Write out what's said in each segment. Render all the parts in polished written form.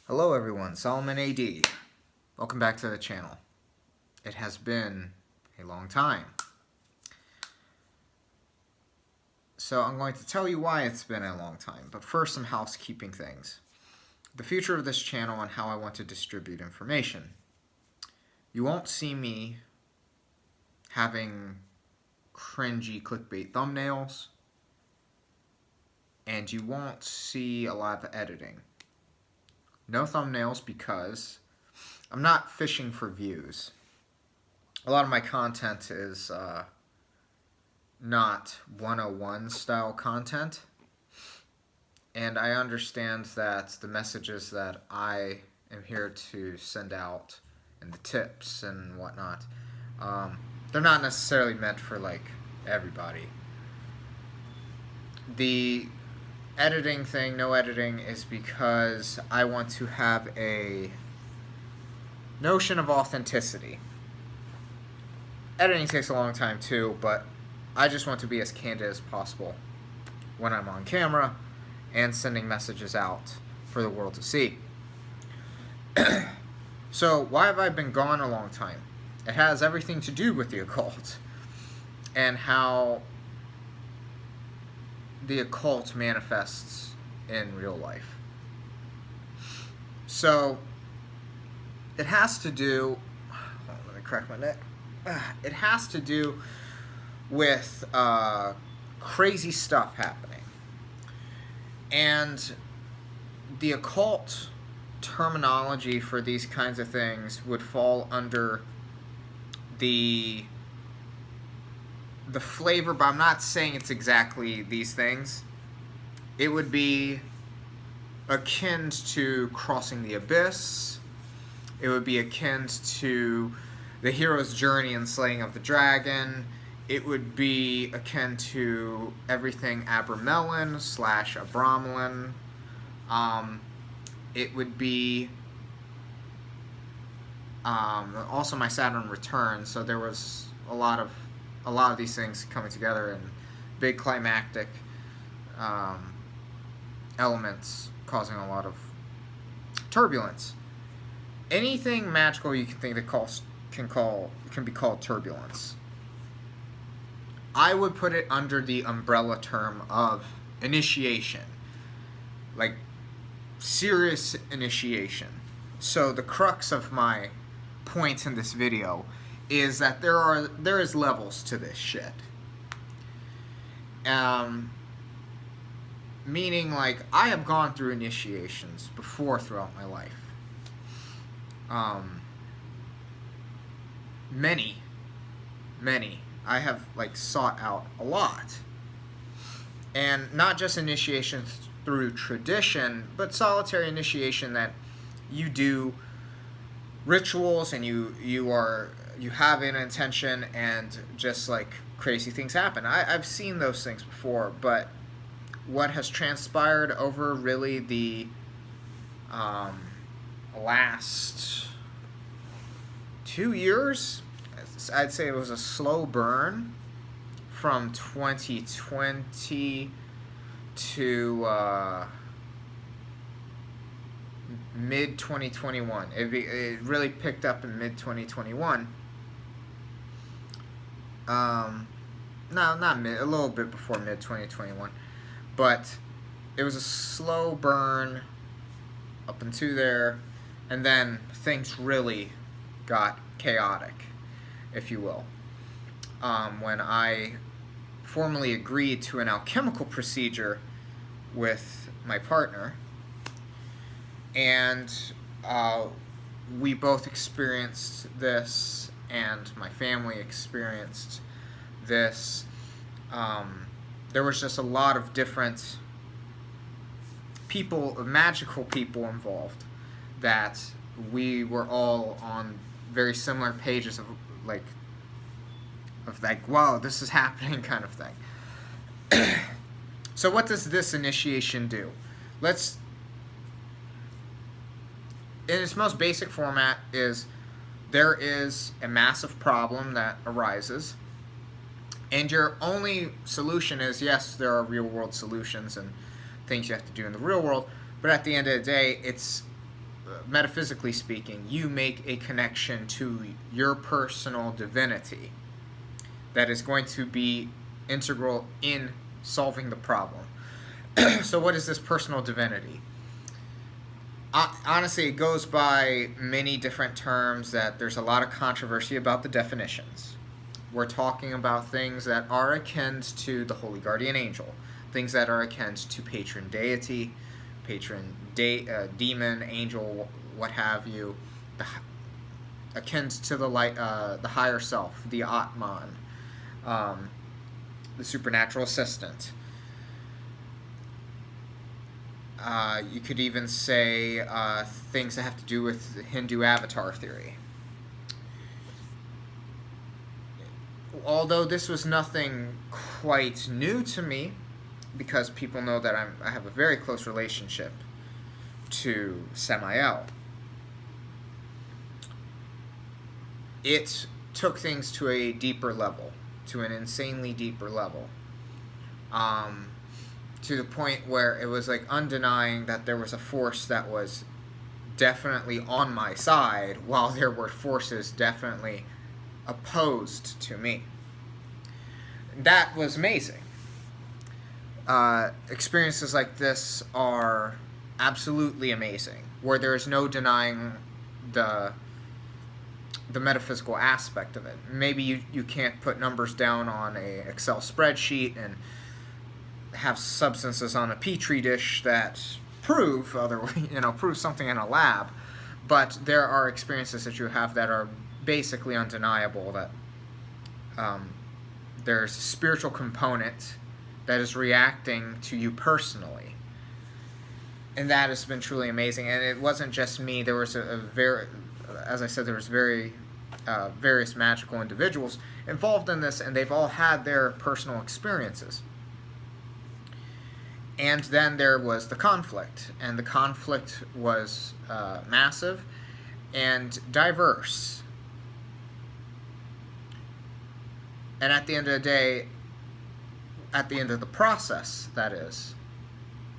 Hello everyone, Solomon AD. Welcome back to the channel. It has been a long time. So I'm going to tell you why it's been a long time, but first some housekeeping things. The future of this channel and how I want to distribute information. You won't see me having cringy clickbait thumbnails, and you won't see a lot of the editing. No thumbnails because I'm not fishing for views. A lot of my content is not 101 style content, and I understand that the messages that I am here to send out and the tips and whatnot, they're not necessarily meant for like everybody. The editing thing, no editing, is because I want to have a notion of authenticity. Editing takes a long time too, but I just want to be as candid as possible when I'm on camera and sending messages out for the world to see. So why have I been gone a long time? It has everything to do with the occult and how the occult manifests in real life. So it has to do, let me crack my neck. It has to do with crazy stuff happening. And the occult terminology for these kinds of things would fall under the flavor, but I'm not saying it's exactly these things. It would be akin to crossing the abyss. It would be akin to the hero's journey and slaying of the dragon. It would be akin to everything Abramelin / Abramelin. It would be also my Saturn return. So there was a lot of these things coming together and big climactic elements causing a lot of turbulence. Anything magical you can think that can be called turbulence. I would put it under the umbrella term of initiation, like serious initiation. So the crux of my point in this video is that there is levels to this shit. Meaning, like, I have gone through initiations before throughout my life. Many. I have, like, sought out a lot. And not just initiations through tradition, but solitary initiation that you do rituals and you have an intention and just like crazy things happen. I've seen those things before, but what has transpired over really the last 2 years, I'd say it was a slow burn from 2020 to mid-2021. It really picked up in mid-2021. No, not mid, a little bit before mid-2021. But it was a slow burn up into there, and then things really got chaotic, if you will. When I formally agreed to an alchemical procedure with my partner, and we both experienced this, and my family experienced this. There was just a lot of different people, magical people involved, that we were all on very similar pages of like, wow, this is happening kind of thing. So what does this initiation do? In its most basic format is there is a massive problem that arises, and your only solution is, yes, there are real world solutions and things you have to do in the real world, but at the end of the day, it's metaphysically speaking, you make a connection to your personal divinity that is going to be integral in solving the problem. So what is this personal divinity? Honestly, it goes by many different terms that there's a lot of controversy about the definitions. We're talking about things that are akin to the holy guardian angel, things that are akin to patron deity, demon, angel, what have you, akin to the light, the higher self, the Atman, the supernatural assistant. You could even say things that have to do with Hindu avatar theory. Although this was nothing quite new to me, because people know that I have a very close relationship to Samael. It took things to a deeper level, to an insanely deeper level. To the point where it was like undenying that there was a force that was definitely on my side, while there were forces definitely opposed to me. That was amazing. Experiences like this are absolutely amazing, where there is no denying the metaphysical aspect of it. Maybe you can't put numbers down on a Excel spreadsheet and have substances on a petri dish that prove something in a lab, but there are experiences that you have that are basically undeniable, that there's a spiritual component that is reacting to you personally, and that has been truly amazing. And it wasn't just me. There was as I said, there was various magical individuals involved in this, and they've all had their personal experiences. And then there was the conflict, and the conflict was massive and diverse. And at the end of the day, at the end of the process, that is,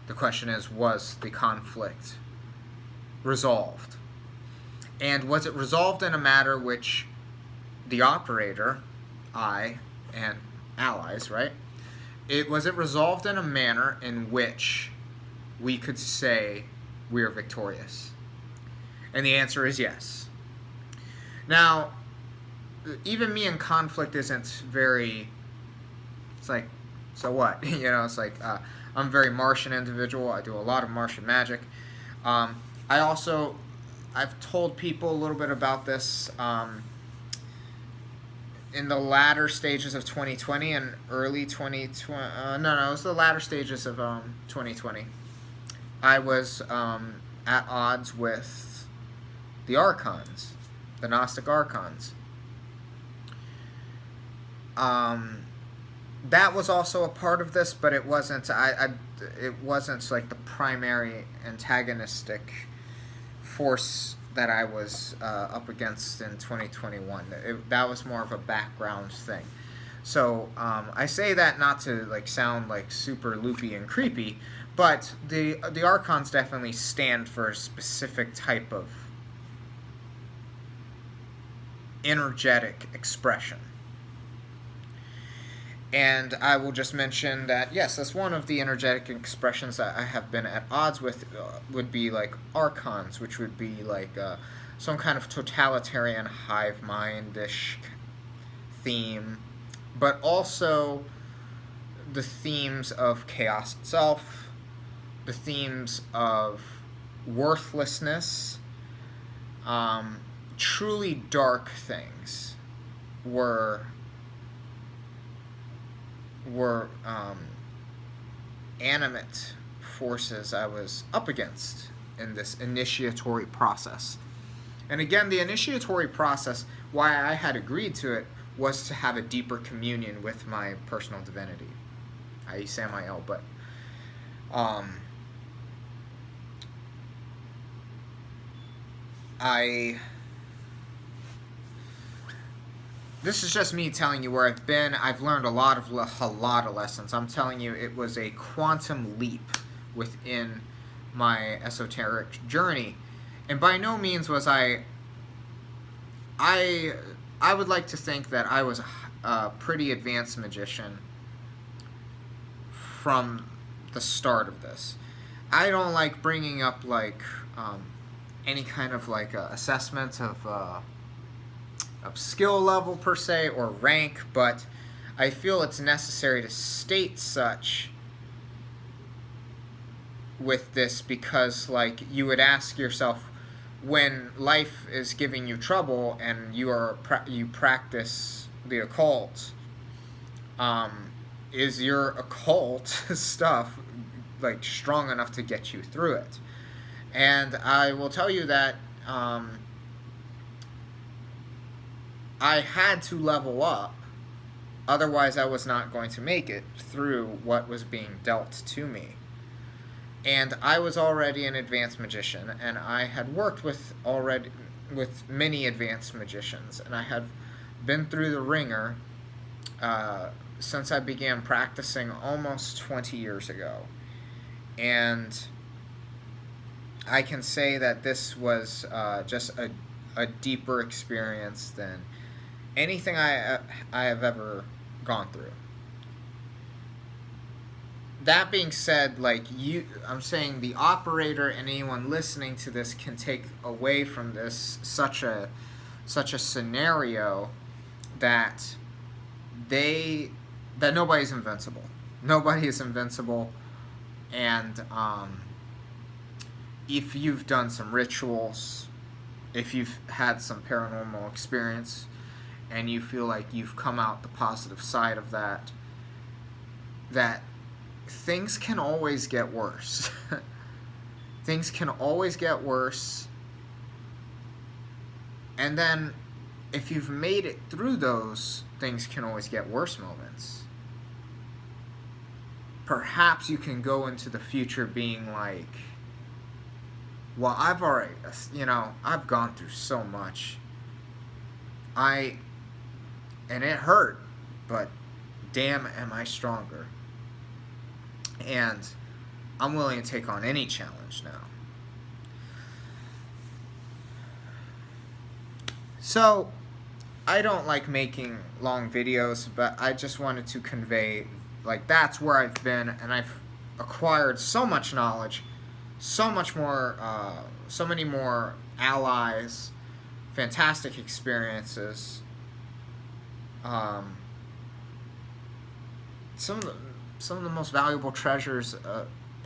the question is, was the conflict resolved? And was it resolved in a matter which the operator, I, and allies, right? Was it resolved in a manner in which we could say we are victorious? And the answer is yes. Now, even me in conflict isn't very, it's like, so what? It's like, I'm a very Martian individual. I do a lot of Martian magic. I've told people a little bit about this in the latter stages of 2020 and early 2020. It was the latter stages of 2020. I was at odds with the Archons, the Gnostic Archons. That was also a part of this, but it wasn't. It wasn't like the primary antagonistic force that I was up against in 2021. That was more of a background thing. So I say that not to sound super loopy and creepy, but the Archons definitely stand for a specific type of energetic expression. And I will just mention that, yes, that's one of the energetic expressions that I have been at odds with, would be Archons, which would be some kind of totalitarian hive mind-ish theme, but also the themes of chaos itself, the themes of worthlessness, truly dark things were animate forces I was up against in this initiatory process. And again, the initiatory process, why I had agreed to it, was to have a deeper communion with my personal divinity, i.e. Samael. But this is just me telling you where I've been. I've learned a lot of lessons. I'm telling you, it was a quantum leap within my esoteric journey. And by no means was I would like to think that I was a pretty advanced magician from the start of this. I don't like bringing up like any kind of like assessment of skill level per se or rank, but I feel it's necessary to state such with this because, like, you would ask yourself, when life is giving you trouble and you practice the occult, is your occult stuff like strong enough to get you through it? And I will tell you that I had to level up, otherwise I was not going to make it through what was being dealt to me. And I was already an advanced magician, and I had worked with many advanced magicians, and I had been through the ringer since I began practicing almost 20 years ago. And I can say that this was just a deeper experience than anything I have ever gone through. That being said, I'm saying the operator and anyone listening to this can take away from this such a scenario that nobody's invincible. Nobody is invincible, and if you've done some rituals, if you've had some paranormal experience, and you feel like you've come out the positive side of that things can always get worse. Things can always get worse. And then, if you've made it through those things can always get worse moments, perhaps you can go into the future being like, well, I've gone through so much. And it hurt, but damn, am I stronger. And I'm willing to take on any challenge now. So, I don't like making long videos, but I just wanted to convey, like, that's where I've been, and I've acquired so much knowledge, so much more, so many more allies, fantastic experiences, some of the most valuable treasures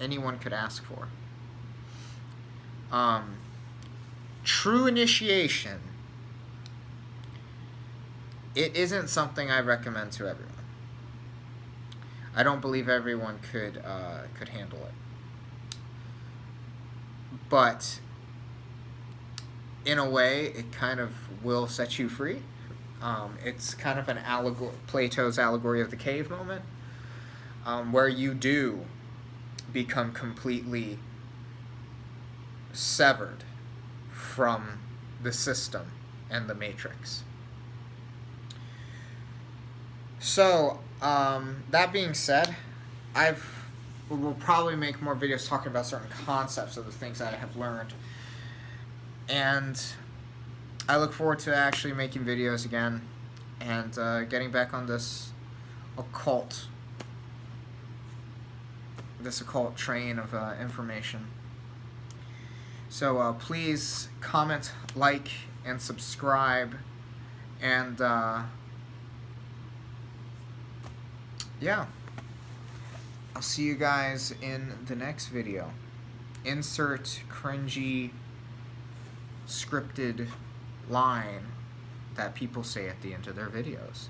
anyone could ask for. True initiation, it isn't something I recommend to everyone. I don't believe everyone could handle it. But in a way, it kind of will set you free. It's kind of an Plato's allegory of the cave moment, where you do become completely severed from the system and the matrix. So, that being said, we'll probably make more videos talking about certain concepts of the things that I have learned. And I look forward to actually making videos again and getting back on this occult train of information. So please comment, like, and subscribe, and yeah, I'll see you guys in the next video. Insert cringy scripted line that people say at the end of their videos.